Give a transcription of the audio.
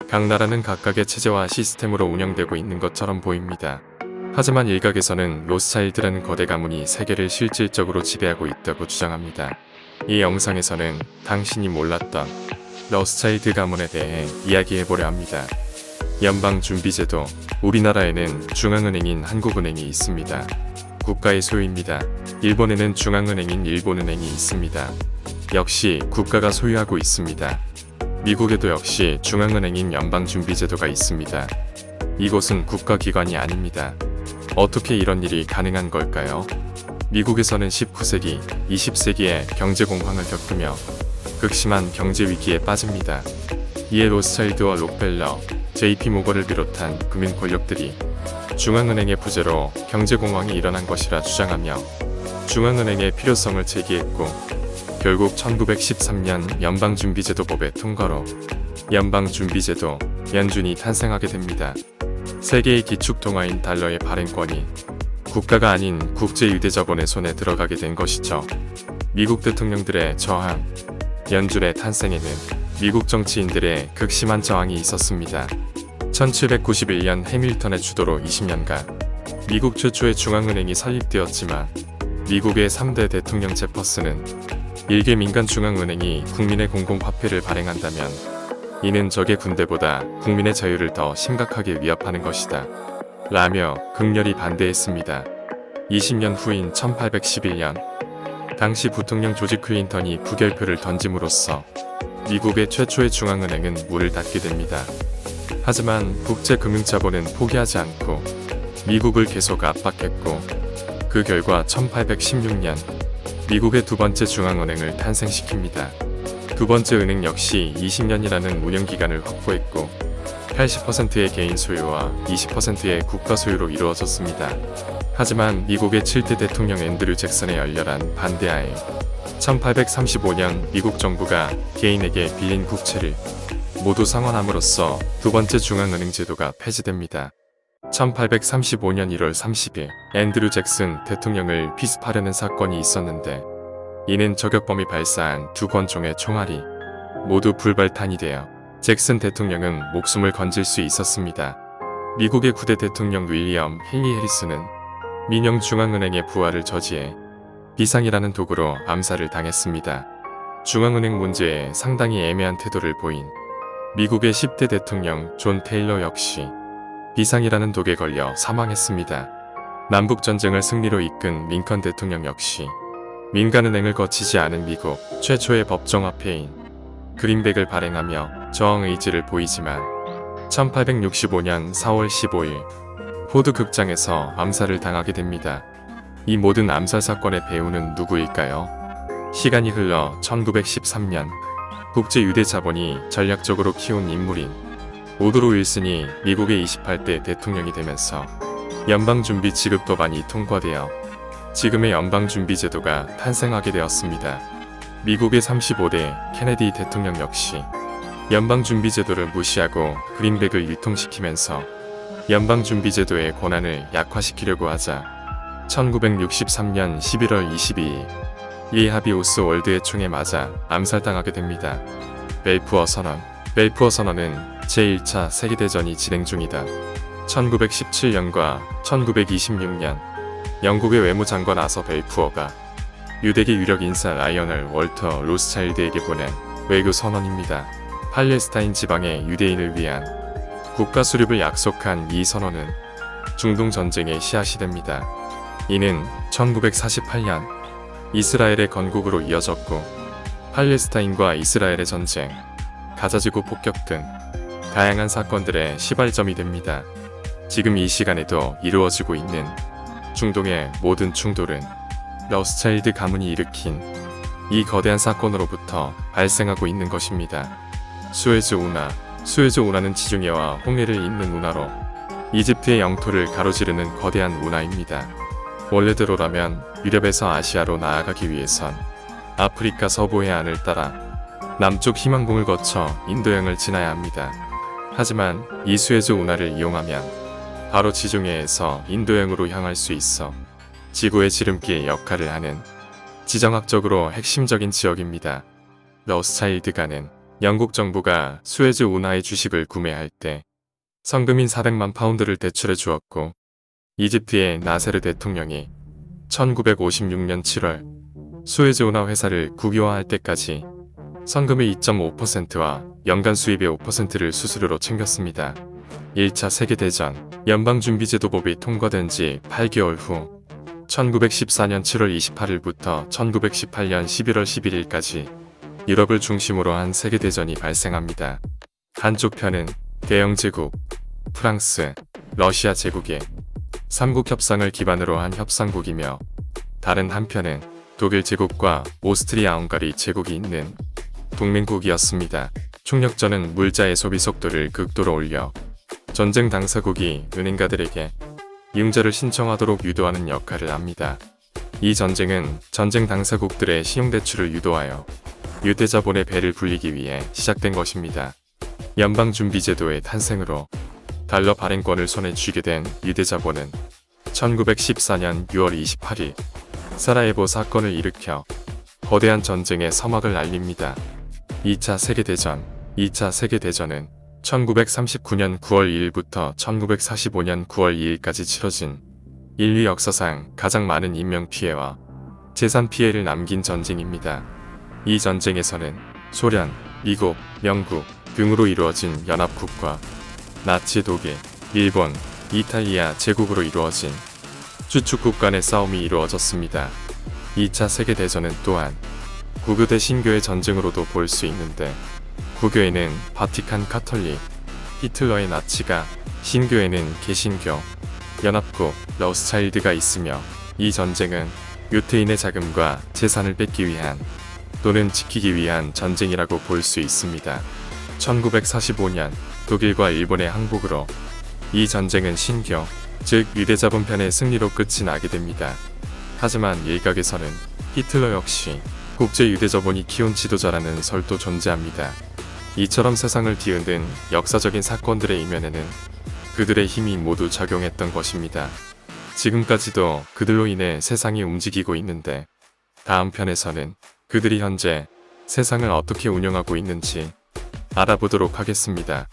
각 나라는 각각의 체제와 시스템으로 운영되고 있는 것처럼 보입니다. 하지만 일각에서는 로스차일드라는 거대 가문이 세계를 실질적으로 지배하고 있다고 주장합니다. 이 영상에서는 당신이 몰랐던 로스차일드 가문에 대해 이야기해보려 합니다. 연방준비제도. 우리나라에는 중앙은행인 한국은행이 있습니다. 국가의 소유입니다. 일본에는 중앙은행인 일본은행이 있습니다. 역시 국가가 소유하고 있습니다. 미국에도 역시 중앙은행인 연방준비제도가 있습니다. 이곳은 국가기관이 아닙니다. 어떻게 이런 일이 가능한 걸까요? 미국에서는 19세기, 20세기에 경제공황을 겪으며 극심한 경제위기에 빠집니다. 이에 로스차일드와 록펠러, JP모건을 비롯한 금융 권력들이 중앙은행의 부재로 경제공황이 일어난 것이라 주장하며 중앙은행의 필요성을 제기했고 결국 1913년 연방준비제도법의 통과로 연방준비제도, 연준이 탄생하게 됩니다. 세계의 기축통화인 달러의 발행권이 국가가 아닌 국제유대자본의 손에 들어가게 된 것이죠. 미국 대통령들의 저항, 연준의 탄생에는 미국 정치인들의 극심한 저항이 있었습니다. 1791년 해밀턴의 주도로 20년간 미국 최초의 중앙은행이 설립되었지만 미국의 3대 대통령 제퍼슨은 일개 민간 중앙은행이 국민의 공공화폐를 발행한다면 이는 적의 군대보다 국민의 자유를 더 심각하게 위협하는 것이다 라며 극렬히 반대했습니다. 20년 후인 1811년 당시 부통령 조지 클린턴이 부결표를 던짐으로써 미국의 최초의 중앙은행은 문을 닫게 됩니다. 하지만 국제금융자본은 포기하지 않고 미국을 계속 압박했고 그 결과 1816년 미국의 두 번째 중앙은행을 탄생시킵니다. 두 번째 은행 역시 20년이라는 운영기간을 확보했고 80%의 개인 소유와 20%의 국가 소유로 이루어졌습니다. 하지만 미국의 7대 대통령 앤드류 잭슨의 열렬한 반대하에 1835년 미국 정부가 개인에게 빌린 국채를 모두 상환함으로써 두 번째 중앙은행 제도가 폐지됩니다. 1835년 1월 30일 앤드류 잭슨 대통령을 피습하려는 사건이 있었는데 이는 저격범이 발사한 두 권총의 총알이 모두 불발탄이 되어 잭슨 대통령은 목숨을 건질 수 있었습니다. 미국의 9대 대통령 윌리엄 헨리 해리스는 민영 중앙은행의 부활을 저지해 비상이라는 도구로 암살을 당했습니다. 중앙은행 문제에 상당히 애매한 태도를 보인 미국의 10대 대통령 존 테일러 역시 비상이라는 독에 걸려 사망했습니다. 남북전쟁을 승리로 이끈 링컨 대통령 역시 민간은행을 거치지 않은 미국 최초의 법정화폐인 그린백을 발행하며 저항 의지를 보이지만 1865년 4월 15일 포드 극장에서 암살을 당하게 됩니다. 이 모든 암살 사건의 배우는 누구일까요? 시간이 흘러 1913년 국제유대자본이 전략적으로 키운 인물인 우드로 윌슨이 미국의 28대 대통령이 되면서 연방준비지급법안이 통과되어 지금의 연방준비제도가 탄생하게 되었습니다. 미국의 35대 케네디 대통령 역시 연방준비제도를 무시하고 그린백을 유통시키면서 연방준비제도의 권한을 약화시키려고 하자 1963년 11월 22일 이 하비우스 월드의 총에 맞아 암살당하게 됩니다. 벨푸어 선언. 벨푸어 선언은 제1차 세계대전이 진행 중이다. 1917년과 1926년 영국의 외무장관 아서 벨푸어가 유대계 유력 인사 라이어널 월터 로스차일드에게 보낸 외교 선언입니다. 팔레스타인 지방의 유대인을 위한 국가 수립을 약속한 이 선언은 중동 전쟁의 씨앗이 됩니다. 이는 1948년 이스라엘의 건국으로 이어졌고 팔레스타인과 이스라엘의 전쟁, 가자지구 폭격 등 다양한 사건들의 시발점이 됩니다. 지금 이 시간에도 이루어지고 있는 중동의 모든 충돌은 로스차일드 가문이 일으킨 이 거대한 사건으로부터 발생하고 있는 것입니다. 수에즈 운하. 수에즈 운하는 지중해와 홍해를 잇는 운하로 이집트의 영토를 가로지르는 거대한 운하입니다. 원래대로라면 유럽에서 아시아로 나아가기 위해선 아프리카 서부 해안을 따라 남쪽 희망봉을 거쳐 인도양을 지나야 합니다. 하지만 이 수에즈 운하를 이용하면 바로 지중해에서 인도양으로 향할 수 있어 지구의 지름길 역할을 하는 지정학적으로 핵심적인 지역입니다. 로스차일드가는 영국 정부가 수에즈 운하의 주식을 구매할 때 성금인 400만 파운드를 대출해 주었고, 이집트의 나세르 대통령이 1956년 7월 수에즈 운하 회사를 국유화할 때까지 성금의 2.5%와 연간 수입의 5%를 수수료로 챙겼습니다. 1차 세계대전 연방준비제도법이 통과된 지 8개월 후 1914년 7월 28일부터 1918년 11월 11일까지 유럽을 중심으로 한 세계대전이 발생합니다. 한쪽 편은 대영제국, 프랑스, 러시아 제국의 삼국 협상을 기반으로 한 협상국이며, 다른 한편은 독일 제국과 오스트리아 헝가리 제국이 있는 동맹국이었습니다. 총력전은 물자의 소비 속도를 극도로 올려 전쟁 당사국이 은행가들에게 융자를 신청하도록 유도하는 역할을 합니다. 이 전쟁은 전쟁 당사국들의 신용대출을 유도하여 유대자본의 배를 불리기 위해 시작된 것입니다. 연방준비제도의 탄생으로 달러 발행권을 손에 쥐게 된 유대자본은 1914년 6월 28일 사라예보 사건을 일으켜 거대한 전쟁의 서막을 알립니다. 2차 세계대전은 1939년 9월 2일부터 1945년 9월 2일까지 치러진 인류 역사상 가장 많은 인명피해와 재산 피해를 남긴 전쟁입니다. 이 전쟁에서는 소련, 미국, 영국 등으로 이루어진 연합국과 나치 독일, 일본, 이탈리아 제국으로 이루어진 주축국 간의 싸움이 이루어졌습니다. 2차 세계대전은 또한 구교 대 신교의 전쟁으로도 볼 수 있는데, 구교에는 바티칸 카톨릭, 히틀러의 나치가, 신교에는 개신교, 연합국, 러스차일드가 있으며, 이 전쟁은 유태인의 자금과 재산을 뺏기 위한 또는 지키기 위한 전쟁이라고 볼 수 있습니다. 1945년 독일과 일본의 항복으로 이 전쟁은 신교, 즉 유대자본 편의 승리로 끝이 나게 됩니다. 하지만 일각에서는 히틀러 역시 국제 유대자본이 키운 지도자라는 설도 존재합니다. 이처럼 세상을 뒤흔든 역사적인 사건들의 이면에는 그들의 힘이 모두 작용했던 것입니다. 지금까지도 그들로 인해 세상이 움직이고 있는데, 다음 편에서는 그들이 현재 세상을 어떻게 운영하고 있는지 알아보도록 하겠습니다.